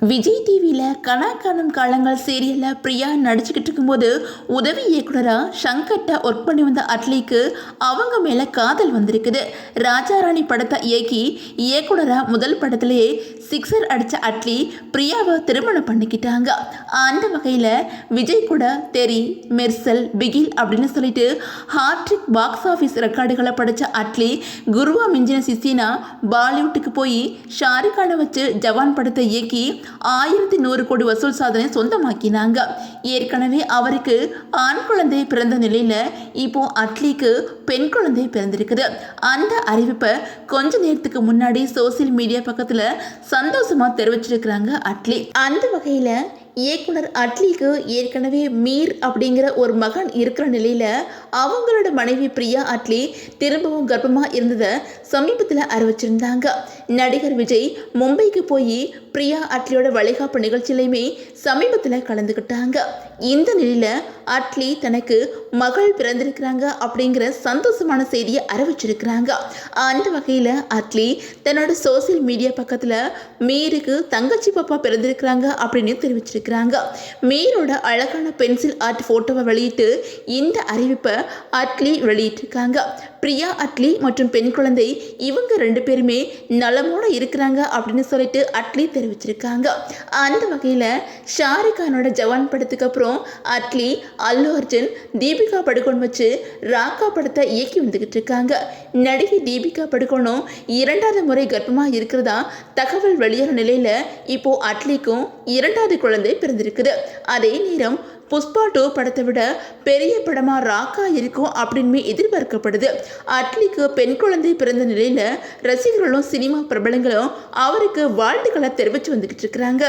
விஜய் டிவியில் கனா காணும் காலங்கள் சீரியலில் பிரியா நடிச்சுக்கிட்டு இருக்கும்போது உதவி இயக்குனராக ஷங்கர்ட்ட ஒர்க் பண்ணி வந்த அட்லிக்கு அவங்க மேலே காதல் வந்திருக்குது. ராஜாராணி படத்தை இயக்கி இயக்குனராக முதல் படத்திலேயே சிக்ஸர் அடித்த அட்லி பிரியாவை திருமணம் பண்ணிக்கிட்டாங்க. அந்த வகையில் விஜய் கூட தெரி, மெர்சல், பிகில் அப்படின்னு சொல்லிட்டு ஹார்ட்ரிக் பாக்ஸ் ஆஃபீஸ் ரெக்கார்டுகளை படித்த அட்லி குருவா மிஞ்சின சிசினா பாலிவுட்டுக்கு போய் ஷாருக் கானை வச்சு ஜவான் படத்தை இயக்கி 1100 கோடி வசூல் சாதனை சொந்தமாக்கினாங்க. ஏற்கனவே அவருக்கு ஆண் குழந்தை பிறந்த நிலையில இப்போ அட்லிக்கு பெண் குழந்தை பிறந்திருக்குது. அந்த அறிவிப்பை கொஞ்ச நேரத்துக்கு முன்னாடி சோசியல் மீடியா பக்கத்துல சந்தோஷமா தெரிவிச்சிருக்கிறாங்க அட்லி. அந்த வகையில இயக்குனர் அட்லிக்கு ஏற்கனவே மீர் அப்படிங்கிற ஒரு மகன் இருக்கிற நிலையில அவங்களோட மனைவி பிரியா அட்லி திரும்பவும் கர்ப்பமாக இருந்ததை சமீபத்தில் அறிவிச்சிருந்தாங்க. நடிகர் விஜய் மும்பைக்கு போய் பிரியா அட்லியோட வளைகாப்பு நிகழ்ச்சியிலையுமே சமீபத்தில் கலந்துக்கிட்டாங்க. இந்த நிலையில அட்லி தனக்கு மகள் பிறந்திருக்கிறாங்க அப்படிங்கிற சந்தோஷமான செய்தியை அறிவிச்சிருக்கிறாங்க. அந்த வகையில் அட்லி தன்னோட சோசியல் மீடியா பக்கத்தில் மீருக்கு தங்கச்சி பாப்பா பிறந்திருக்கிறாங்க அப்படின்னு தெரிவிச்சிருக்கிறாங்க. மீரோட அழகான பென்சில் ஆர்ட் போட்டோவை வெளியிட்டு இந்த அறிவிப்பை அட்லி வெளியிட்டிருக்காங்க. பிரியா அட்லி மற்றும் பெண் குழந்தை இவங்க 2 பேருமே நலமோட இருக்கிறாங்க அப்படின்னு சொல்லிட்டு அட்லி தெரிவிச்சிருக்காங்க. அந்த வகையில் ஷாருக் கானோட ஜவான் படத்துக்கு அப்புறம் அட்லி அல்லு அர்ஜுன், தீபிகா படுகோன் வச்சு ராக்கா படத்தை இயக்கி வந்துகிட்டு இருக்காங்க. நடிகை தீபிகா படுகோனும் 2வது முறை கர்ப்பமாக இருக்கிறதா தகவல் வெளியான நிலையில இப்போ அட்லிக்கும் 2வது குழந்தை பிறந்திருக்குது. அதே நேரம் புஷ்பா 2 படத்தை விட பெரிய படமா ராக்கா இருக்கும் அப்படின்னு எதிர்பார்க்கப்படுது. அட்லிக்கு பெண் குழந்தை பிறந்த நிலையில ரசிகர்களும் சினிமா பிரபலங்களும் அவருக்கு வாழ்த்துக்களை தெரிவித்து வந்துகிட்டு இருக்கிறாங்க.